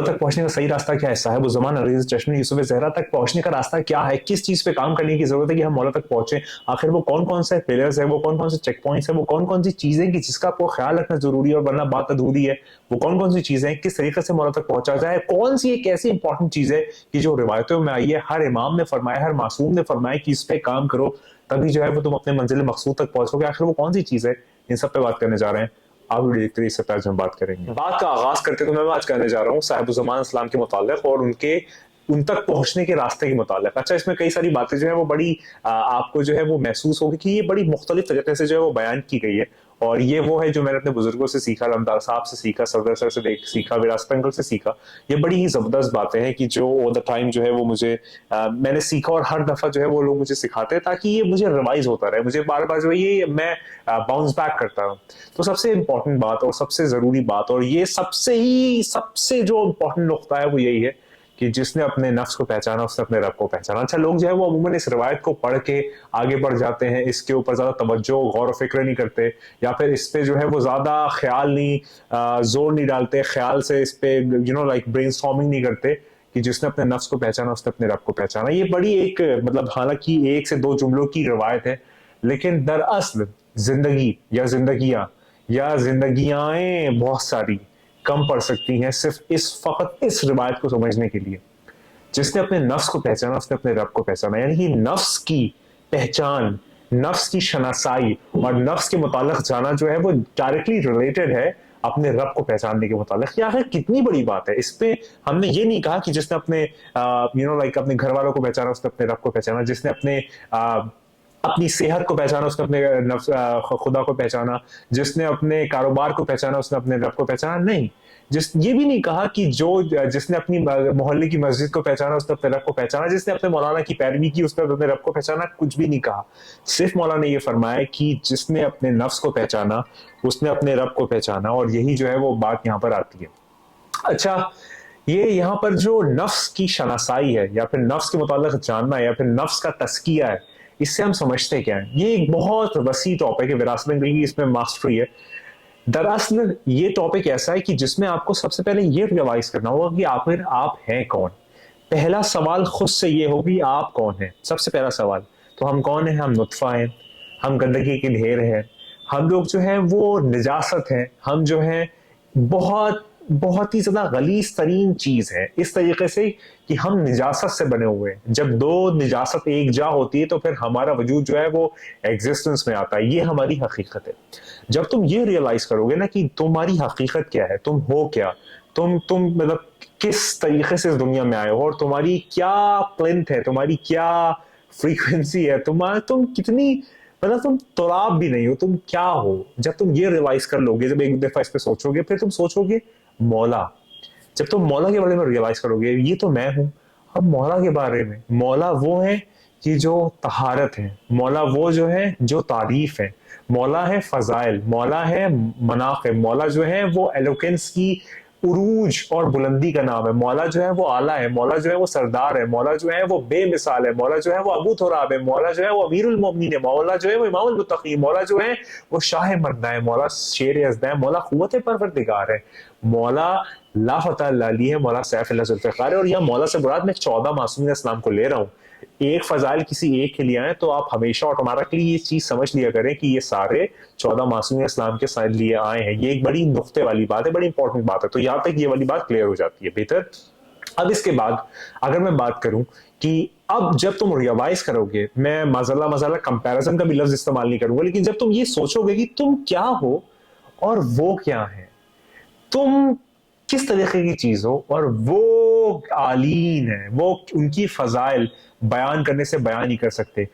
तक पहुंचने का सही रास्ता क्या है, साहिब ज़मान अजीज चश्मे यूसुफ ज़हरा तक पहुंचने का रास्ता क्या है, किस चीज पे काम करने की जरूरत है कि हम मौला तक पहुंचे, आखिर वो कौन कौन से पिलर्स है, वो कौन कौन से चेक पॉइंट्स है, वो कौन कौन सी चीजें कि जिसका आपको ख्याल रखना जरूरी है और वरना बात अधूरी है, वो कौन कौन सी चीजें किस तरीके से मौला तक पहुंचा जाए, कौन सी एक ऐसी इंपॉर्टेंट चीज है कि जो रिवायतों में आई है, हर इमाम ने फरमाया, हर मासूम ने फरमाया कि इस पे काम करो तभी जो है वो तुम अपने मंजिल मकसूद तक पहुंचोगे, आखिर वो कौन सी चीज है, इन सब पे बात करने जा रहे हैं। आप वीडियो देखते रहिए, इससे पहले हम बात करेंगे। बात का आगाज करके तो मैं आज कहने जा रहा हूँ साहिब-उज़-ज़मान इस्लाम के मुतालिक और उनके उन तक पहुंचने के रास्ते के मुतालिक। अच्छा, इसमें कई सारी बातें जो है वो बड़ी आपको जो है वो महसूस होगी कि ये बड़ी मुख्तलिफ तरीके से जो है वो बयान की गई है, और ये वो है जो मैंने अपने बुजुर्गों से सीखा, रमदार साहब से सीखा, सफदर सर से सीखा, विरासत अंकल से सीखा। ये बड़ी ही जबरदस्त बातें हैं कि जो ऑल द टाइम जो है वो मुझे मैंने सीखा, और हर दफा जो है वो लोग मुझे सिखाते हैं ताकि ये मुझे रिवाइज होता रहे, मुझे बार बार जो है ये मैं बाउंस बैक करता हूँ। तो सबसे इंपॉर्टेंट बात और सबसे जरूरी बात, और ये सबसे जो इंपॉर्टेंट नुकता है वो यही है कि जिसने अपने नफ्स को पहचाना उसने अपने रब को पहचाना। अच्छा, लोग जो है वो अमूमन इस रिवायत को पढ़ के आगे बढ़ जाते हैं, इसके ऊपर ज्यादा तवज्जो गौर फिक्र नहीं करते, या फिर इस पे जो है वो ज्यादा ख्याल नहीं जोर नहीं डालते, ख्याल से इस पे लाइक ब्रेनस्टॉर्मिंग नहीं करते कि जिसने अपने नफ्स को पहचाना उसने अपने रब को पहचाना। ये बड़ी एक मतलब हालांकि एक से दो जुमलों की रिवायत है, लेकिन दरअसल जिंदगी या जिंदगियां या जिंदगियां बहुत सारी कम पड़ सकती हैं सिर्फ फकत इस रिवायत को समझने के लिए। जिसने अपने नफ्स को पहचाना उसने अपने रब को पहचाना, यानी कि नफ्स की पहचान, नफ्स की शनासाई और नफ्स के मुतालिक जाना जो है वो डायरेक्टली रिलेटेड है अपने रब को पहचानने के मुतालिक। या कितनी बड़ी बात है इस पे। हमने ये नहीं कहा कि जिसने अपने लाइक अपने घर वालों को पहचाना उसने अपने रब को पहचाना, जिसने अपने अपनी सेहत को पहचाना उसने अपने खुदा को पहचाना, जिसने अपने कारोबार को पहचाना उसने अपने रब को पहचाना। नहीं, ये भी नहीं कहा कि जिसने अपनी मोहल्ले की मस्जिद को पहचाना उसने अपने रब को पहचाना, जिसने अपने मौलाना की पैरवी की उसने अपने रब को पहचाना। कुछ भी नहीं कहा, सिर्फ मौलाना ने ये फरमाया कि जिसने अपने नफ्स को पहचाना उसने अपने रब को पहचाना, और यही जो है वो बात यहाँ पर आती है। अच्छा, ये यहाँ पर जो नफ्स की शनासाई है या फिर नफ्स के मुतालिक जानना या फिर नफ्स का तस्किया है, इससे हम समझते क्या है। ये एक बहुत वसी टॉपिक है, विरासत की इसमें मास्टरी है। दरअसल ये टॉपिक ऐसा है कि जिसमें आपको सबसे पहले ये रियलाइज करना होगा कि आखिर आप हैं कौन। पहला सवाल खुद से ये होगी, आप कौन हैं, सबसे पहला सवाल। तो हम कौन हैं? हम नुत्फा हैं, हम गंदगी के ढेर हैं, हम लोग जो हैं वो निजासत हैं, हम जो हैं बहुत बहुत ही ज्यादा गलीज तरीन चीज है, इस तरीके से कि हम निजासत से बने हुए हैं। जब दो निजासत एक जा होती है तो फिर हमारा वजूद जो है वो एग्जिस्टेंस में आता है, ये हमारी हकीकत है। जब तुम ये रियलाइज करोगे ना कि तुम्हारी हकीकत क्या है, तुम हो क्या, तुम मतलब किस तरीके से इस दुनिया में आए हो, और तुम्हारी क्या प्लिंथ है, तुम्हारी क्या फ्रीक्वेंसी है, तुम कितनी मतलब तुम तुराब भी नहीं हो, तुम क्या हो। जब तुम ये रियलाइज कर लोगे, जब एक दफा इस पे सोचोगे, फिर तुम सोचोगे मौला। जब तुम मौला के बारे में रियलाइज करोगे ये तो मैं हूं। अब मौला के बारे में, मौला वो है कि जो तहारत है, मौला वो जो है जो तारीफ है, मौला है फजाइल, मौला है मनाक़िब, मौला जो है वो एलोकेंस की उरूज और बुलंदी का नाम है, मौला जो है वो आला है, मौला जो है वो सरदार है, मौला जो है वो बेमिसाल है, मौला जो है वो अबू तुराब है, मौला जो है वो अमीरुल मोमिनीन है, मौला जो है वो इमामुल मुत्तकीन, मौला जो है वो शाह मर्दा है, मौला शेर अज़दा है, मौला क़ुव्वत परवरदिगार है, मौला ला फतह लाली है, मौला सैफ ज़ुल्फ़िकार है। और यह मौला से मुराद मैं 14 मासूमिन इस्लाम को ले रहा हूँ। एक फजाइल किसी एक के लिए आए तो आप हमेशा ऑटोमेटिकली ये चीज समझ लिया करें कि ये सारे 14 मासूमिन इस्लाम के साथ लिए आए हैं। ये एक बड़ी नुक्ते वाली बात है, बड़ी इंपॉर्टेंट बात है। तो यहां तक ये वाली बात क्लियर हो जाती है बेहतर। अब इसके बाद अगर मैं बात करूं कि अब जब तुम रियलाइज करोगे, मैं मजाला मजाला कंपैरिजन का भी लफ्ज इस्तेमाल नहीं करूंगा, लेकिन जब तुम ये सोचोगे कि तुम क्या हो और वो क्या है, तुम किस तरीके की चीज हो और वो आलीन है, वो उनकी फजाइल बयान करने से बयान नहीं कर सकते।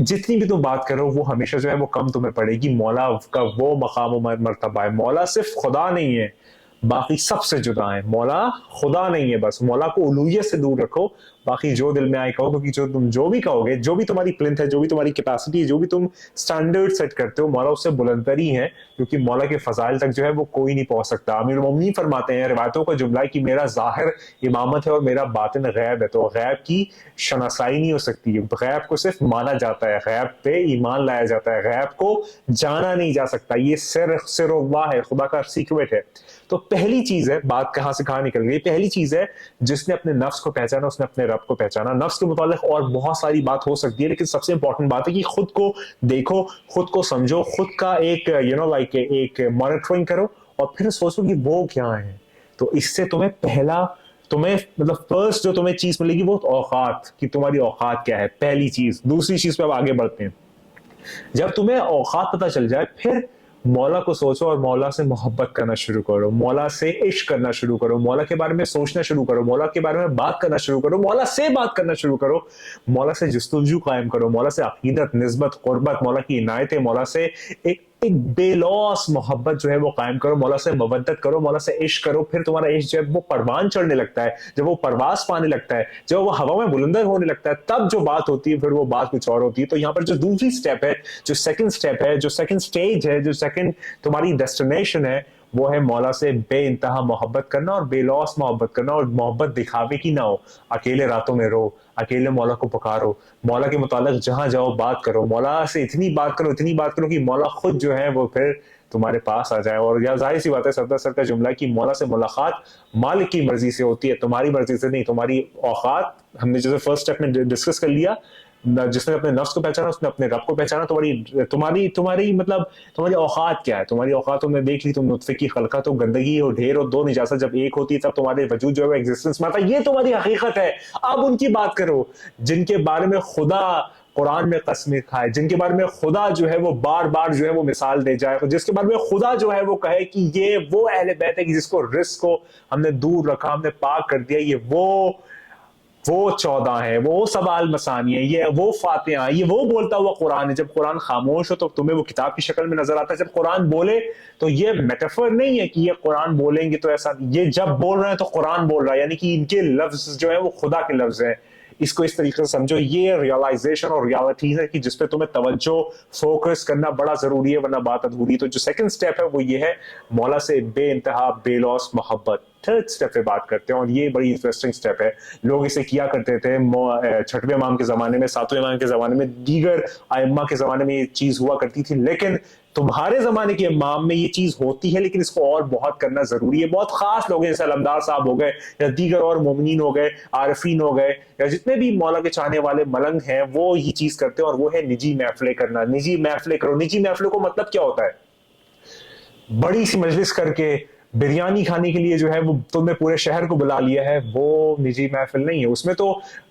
जितनी भी तुम बात करो वो हमेशा जो है वो कम तुम्हें पड़ेगी। मौला का वो मकाम मर्तबा है, मौला सिर्फ खुदा नहीं है, बाकी सबसे जुदा है। मौला खुदा नहीं है, बस मौला को उलूहियत से दूर रखो, बाकी जो दिल में आए कहो, क्योंकि जो तुम जो भी कहोगे, जो भी तुम्हारी प्लिंथ है, जो भी तुम्हारी कैपेसिटी है, जो भी तुम स्टैंडर्ड सेट करते हो, मौला उससे बुलंदतर ही है, क्योंकि मौला के फजाइल तक जो है वो कोई नहीं पहुंच सकता। अमीरुल मोमिनीन फरमाते हैं, रिवायतों का जुमला है कि मेरा जाहिर इमामत है और मेरा बातिन गैब है। तो गैब की शनासाई नहीं हो सकती, गैब को सिर्फ माना जाता है, गैब पे ईमान लाया जाता है, गैब को जाना नहीं जा सकता। ये सिर है, खुदा का सीक्रेट है। तो पहली चीज है, बात कहां से कहां निकल गई, पहली चीज है जिसने अपने नफ्स को पहचाना उसने अपने रब को पहचाना। नफ्स के मुतालिक और बहुत सारी बात हो सकती है, लेकिन सबसे इंपॉर्टेंट बात है कि खुद को देखो, खुद को समझो, खुद का एक लाइक एक मॉनिटरिंग करो और फिर सोचो कि वो क्या है। तो इससे तुम्हें मतलब फर्स्ट जो तुम्हें चीज मिलेगी वो औकात, कि तुम्हारी औकात क्या है, पहली चीज। दूसरी चीज पे अब आगे बढ़ते हैं। जब तुम्हें औकात पता चल जाए, फिर मौला को सोचो और मौला से मोहब्बत करना शुरू करो, मौला से इश्क करना शुरू करो, मौला के बारे में सोचना शुरू करो, मौला के बारे में बात करना शुरू करो, मौला से बात करना शुरू करो, मौला से जुस्तजू कायम करो, मौला से अकीदत, निस्बत, कुर्बत, मौला की इनायतें, मौला से एक बेलौस मोहब्बत जो है वो कायम करो, मौला से मवद्दत करो, मौला से इश्क करो। फिर तुम्हारा इश्क जब वो परवान चढ़ने लगता है, जब वो परवास पाने लगता है, जब वो हवा में बुलंदर होने लगता है, तब जो बात होती है फिर वो बात कुछ और होती है। तो यहाँ पर जो दूसरी स्टेप है, जो सेकंड स्टेप है, जो सेकंड स्टेज है, जो सेकंड तुम्हारी डेस्टिनेशन है, वो है मौला से बेइंतहा मोहब्बत करना और बेलौस मोहब्बत करना। और मोहब्बत दिखावे की ना हो, अकेले रातों में रो, अकेले मौला को पुकारो, मौला के मुतालिक जहां जाओ बात करो, मौला से इतनी बात करो कि मौला खुद जो है वो फिर तुम्हारे पास आ जाए। और यह जाहिर सी बात है, सरदार सर का जुमला कि मौला से मुलाकात मालिक की मर्जी से होती है, तुम्हारी मर्जी से नहीं। तुम्हारी औकात हमने जैसे फर्स्ट स्टेप में डिस्कस कर लिया, जिसने अपने नफ्स को पहचाना उसने अपने रब को पहचाना। तुम्हारी मतलब तुम्हारी औकात क्या है, तुम्हारी औकात तुमने देख ली, तुम नुत्फे की खलकत हो, गंदगी हो, ढेर हो, दो निजासा जब एक होती है तब तुम्हारे वजूद जो है एग्जिस्टेंस में आता है, ये तुम्हारी हकीकत है। अब उनकी बात करो जिनके बारे में खुदा कुरान में कसमें खाए, जिनके बारे में खुदा जो है वो बार बार जो है वो मिसाल दे जाए, जिसके बारे में खुदा जो है वो कहे कि ये वो अहले बैत है कि जिसको रिस्क को हमने दूर रखा, हमने पाक कर दिया, ये वो 14 है, वो सवाल मसानी है, ये वो फातिहा है, ये वो बोलता हुआ कुरान है। जब कुरान खामोश हो तो तुम्हें वो किताब की शक्ल में नजर आता है, जब कुरान बोले तो ये मेटाफर नहीं है कि ये कुरान बोलेंगे तो ऐसा, ये जब बोल रहे हैं तो कुरान बोल रहा है, यानी कि इनके लफ्ज जो है वो खुदा के लफ्ज है। इसको इस तरीके से समझो, ये रियलाइजेशन और रियलिटी है कि जिसपे तुम्हें तवज्जो फोकस करना बड़ा जरूरी है, वरना बात अधूरी। तो जो सेकंड स्टेप है वो ये है, मौला से बेइंतहा बेलौस मोहब्बत। थर्ड स्टेप पे बात करते हैं और ये बड़ी इंटरेस्टिंग स्टेप है। लोग इसे किया करते थे छठवें इमाम के जमाने में, सातवें इमाम के जमाने में, दीगर आइम्मा के जमाने में ये चीज हुआ करती थी, लेकिन तुम्हारे जमाने के इमाम में ये चीज होती है, लेकिन इसको और बहुत करना जरूरी है। बहुत खास लोग जैसे अलमदार साहब हो गए या दीगर और मोमिनीन हो गए, आरिफीन हो गए, या जितने भी मौला के चाहने वाले मलंग हैं, वो ये चीज करते हैं और वो है निजी महफिलें करना। निजी महफिलें करो। निजी महफिलों को मतलब क्या होता है? बड़ी सी मजलिस करके बिरयानी खाने के लिए जो है वो तुमने पूरे शहर को बुला लिया है, वो निजी महफिल नहीं है। उसमें तो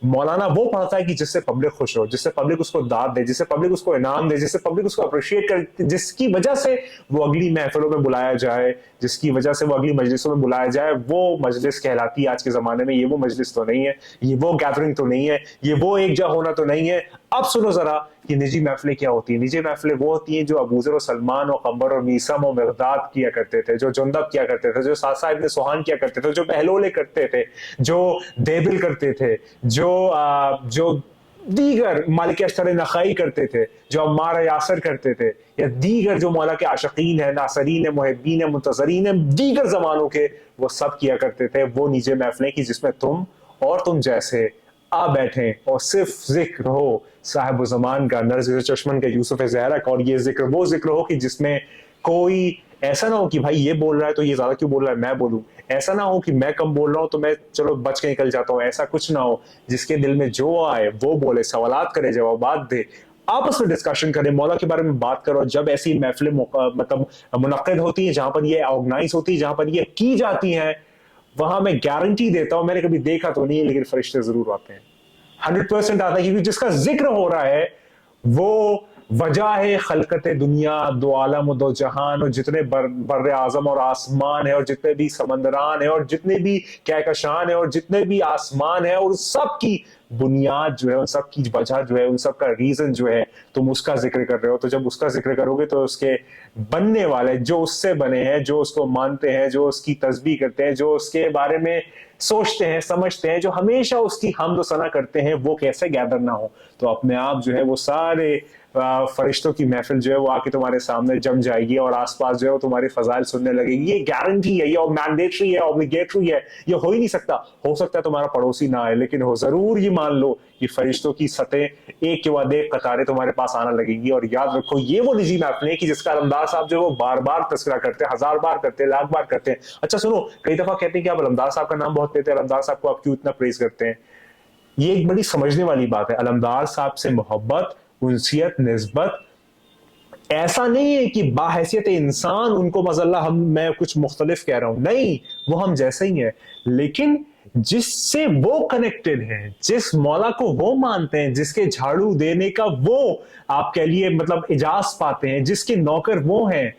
मौलाना वो पढ़ता है कि जिससे पब्लिक खुश हो, जिससे पब्लिक उसको दाद दे, जिससे पब्लिक उसको इनाम दे, जिससे पब्लिक उसको अप्रिशिएट करे, जिसकी वजह से वो अगली महफिलों में बुलाया जाए, जिसकी वजह से वो अगली मजलिसों में बुलाया जाए, वो मजलिस कहलाती है आज के जमाने में। ये वो मजलिस तो नहीं है, ये वो गैदरिंग तो नहीं है, ये वो एक जगह होना तो नहीं है। अब सुनो जरा कि निजी महफिलें क्या होती है। निजी महफिलें वो होती हैं जो अबूजर और सलमान और कम्बर और मीसम और मिगदाद किया करते थे, जो जुंदब किया करते थे, जो सासा इब्ने सुहान किया करते थे, जो बहलोले करते थे, जो देबिल करते थे, जो दीगर मालिक अश्तर नखाई करते थे, जो अम्मार यासर करते थे, या दीगर जो मौला के आशिकीन है, नासरीन है, मुहिब्बीन है, मुंतजरीन है, दीगर जमानों के, वो सब किया करते थे। वो निजी महफिलें की जिसमें तुम जैसे आ बैठे और सिर्फ जिक्र हो साहिब ज़मान का, नरज़िर चश्मन का, यूसुफ ज़हरा का, और ये जिक्र वो जिक्र हो कि जिसमें कोई ऐसा ना हो कि भाई ये बोल रहा है तो ये ज्यादा क्यों बोल रहा है, मैं बोलूं। ऐसा ना हो कि मैं कम बोल रहा हूं तो मैं चलो बच के निकल जाता हूं। ऐसा कुछ ना हो। जिसके दिल में जो आए वो बोले, सवालात करे, जवाबात दे, आपस में डिस्कशन करें, मौला के बारे में बात करो। जब ऐसी महफिलें मतलब मुनक्किद होती है, जहां पर ये ऑर्गेनाइज होती है, जहां पर ये की जाती हैं, वहां मैं गारंटी देता हूं, मैंने कभी देखा तो नहीं है लेकिन फरिश्ते जरूर आते हैं, 100% आता है। क्योंकि जिसका जिक्र हो रहा है वो वजह है खलकत दुनिया, दो आलम दो जहान, और जितने बर आजम और आसमान है, और जितने भी समंदरान है, और जितने भी कहकशान है, और जितने भी आसमान है, और सब की बुनियाद जो है, उन सब की वजह जो है, उन सब का रीजन जो है, तुम उसका जिक्र कर रहे हो। तो जब उसका जिक्र करोगे तो उसके बनने वाले, जो उससे बने हैं, जो उसको मानते हैं, जो उसकी तस्बीह करते हैं, जो उसके बारे में सोचते हैं, समझते हैं, जो हमेशा उसकी हमद व सना करते हैं, वो कैसे गैदर ना हो। तो अपने आप जो है वो सारे फरिश्तों की महफिल जो है वो आके तुम्हारे सामने जम जाएगी और आसपास जो है वो तुम्हारी फजाइल सुनने लगेगी। ये गारंटी है, ये मैंडेटरी है, ऑब्लिगेटरी है, ये हो ही नहीं सकता। हो सकता है तुम्हारा पड़ोसी ना आए, लेकिन हो जरूर ये मान लो कि फरिश्तों की सतह एक के बाद एक कतारें तुम्हारे पास आना लगेंगी। और याद रखो ये वो निजी महफिल है कि जिसका अलमदार साहब जो है वो बार बार तस्करा करते हैं, 1000 बार करते हैं, लाख बार करते हैं। अच्छा सुनो, कई दफा कहते हैं कि आप अलमदार साहब का नाम बहुत लेते हैं, अलमदार साहब को आप क्यों इतना प्रेज करते हैं। ये एक बड़ी समझने वाली बात है। अलमदार साहब से मोहब्बत, उनसियत, निस्बत ऐसा नहीं है कि बाहैसियत इंसान उनको मजल्ला मैं कुछ मुख्तलिफ कह रहा हूं, नहीं, वो हम जैसे ही है। लेकिन जिससे वो कनेक्टेड हैं, जिस मौला को वो मानते हैं, जिसके झाड़ू देने का वो आप कह लिए मतलब इजाज पाते हैं, जिसके नौकर वो हैं,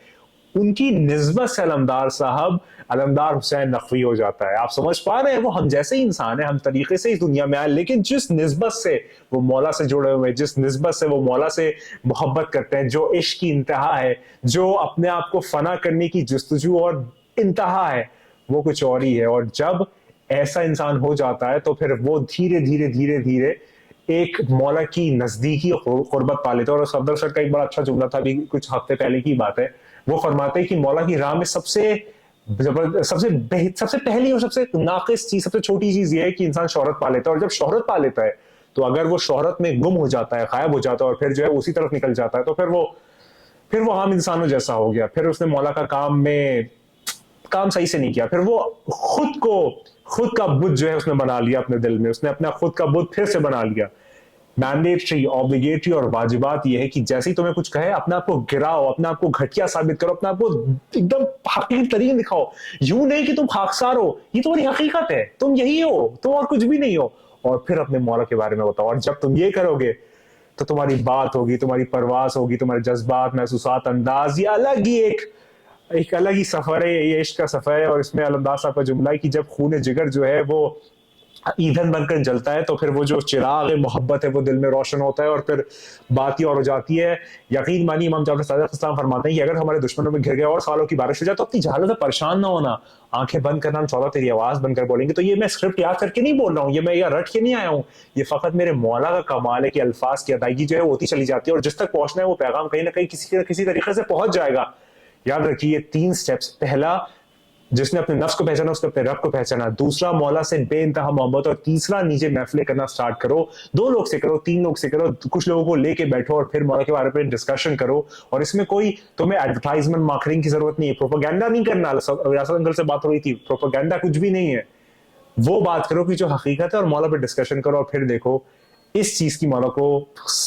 उनकी निस्बत से अलमदार साहब अलमदार हुसैन नकवी हो जाता है। आप समझ पा रहे हैं, वो हम जैसे ही इंसान है, हम तरीके से इस दुनिया में आए, लेकिन जिस निस्बत से वो मौला से जुड़े हुए हैं, जिस निस्बत से वो मौला से मोहब्बत करते हैं, जो इश्क की इंतहा है, जो अपने आप को फना करने की जुस्तजू और इंतहा है, वो कुछ और ही है। और जब ऐसा इंसान हो जाता है तो फिर वो धीरे धीरे धीरे धीरे एक मौला की नजदीकी कुर्बत पा लेता है। और सफदर सर का एक बड़ा अच्छा जुमला था, अभी कुछ हफ्ते पहले की बात है, वो फरमाते हैं कि मौला की राह में सबसे सबसे पहली और सबसे नाकिस चीज, सबसे छोटी चीज ये है कि इंसान शोहरत पा लेता है। और जब शोहरत पा लेता है तो अगर वो शोहरत में गुम हो जाता है, गायब हो जाता है और फिर जो है उसी तरफ निकल जाता है, तो फिर वो आम इंसानों जैसा हो गया। फिर उसने मौला का काम सही से नहीं किया। फिर वो खुद का बुत जो है उसने बना लिया अपने दिल में, उसने अपना खुद का बुत फिर से बना लिया। मैंडेटरी, ऑब्लिगेटरी और वाजिबात ये है कि जैसे ही तुम्हें कुछ कहे अपने आप को गिराओ, अपने आप को घटिया साबित करो, अपने आप को एकदम हकीकत तरीके दिखाओ। यूं नहीं कि तुम खाकसार हो, ये तुम्हारी हकीकत है, तुम यही हो, तुम और कुछ भी नहीं हो। और फिर अपने मौला के बारे में बताओ। और जब तुम ये करोगे तो तुम्हारी बात होगी, तुम्हारी परवास होगी, तुम्हारे जज्बात, महसूसात, अंदाज, ये अलग ही एक अलग ही सफर है, ये इश्क का सफर है। और इसमें अलमदार साहब का जुमला है कि जब खून जिगर जो है वो ईंधन बनकर जलता है तो फिर वो जो चिराग मोहब्बत है वो दिल में रोशन होता है और फिर बात ही और हो जाती है। यकीन मानिए इमाम जाफर सादिक इस्लाम फरमाते हैं कि अगर हमारे दुश्मनों में घिर गए और सालों की बारिश हो जाए तो अपनी जहालत से परेशान ना होना, आंखें बंद करना, हम 14 तेरी आवाज बनकर बोलेंगे। तो ये मैं स्क्रिप्ट याद करके नहीं बोल रहा हूँ, ये मैं यार रट के नहीं आया हूँ, ये फकत मेरे मौला का कमाल है कि अल्फाज की अदायगी जो है वो होती चली जाती है और जिस तक पहुंचना है वो पैगाम कहीं ना कहीं किसी तरीके से पहुंच जाएगा। याद रखिए 3 स्टेप्स। पहला, जिसने अपने नफ्स को पहचाना उसने अपने रब को पहचाना। दूसरा, मौला से बेइंतहा मोहब्बत। और तीसरा, नीचे महफिलें करना स्टार्ट करो। 2 लोग से करो, 3 लोग से करो, कुछ लोगों को लेके बैठो और फिर मौला के बारे में डिस्कशन करो। और इसमें कोई तुम्हें एडवर्टाइजमेंट मार्केटिंग की जरूरत नहीं है, प्रोपेगेंडा नहीं करना। यासर अंकल से बात हो रही थी, प्रोपेगेंडा कुछ भी नहीं है। वो बात करो कि जो हकीकत है और मौला पे डिस्कशन करो। और फिर देखो इस चीज की मौला को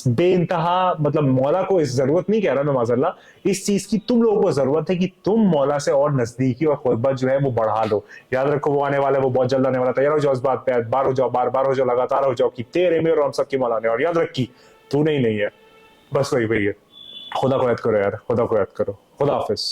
बेइंतहा, मतलब मौला को इस जरूरत नहीं कह रहा मैं माजल्ला, इस चीज की तुम लोगों को जरूरत है कि तुम मौला से और नजदीकी और खुरबत जो है वो बढ़ा लो। याद रखो वो आने वाला है, वो बहुत जल्द आने वाला। तैयार हो जाओ इस बात पे, बार हो जाओ, बार बार हो जाओ, लगातार हो जाओ कि तेरे में और हम सबके मौला ने। और याद रखी तू नहीं है, बस वही है। खुदा को याद करो यार, खुदा को याद करो। खुदा हाफिज।